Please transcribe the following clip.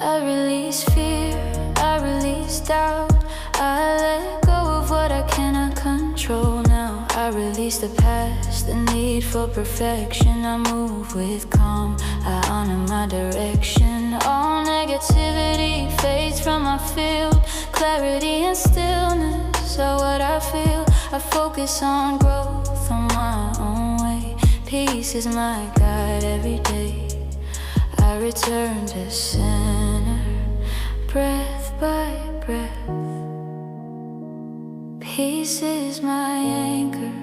I release fear, I release doubt. I let go of what I cannot control now. I release the past, the need for perfection. I move with calm, I honor my direction. All negativity fades from my field. Clarity and stillness are what I feel. I focus on growth on my own way. Peace is my guide every day. I return to center, breath by breath. Peace is my anchor.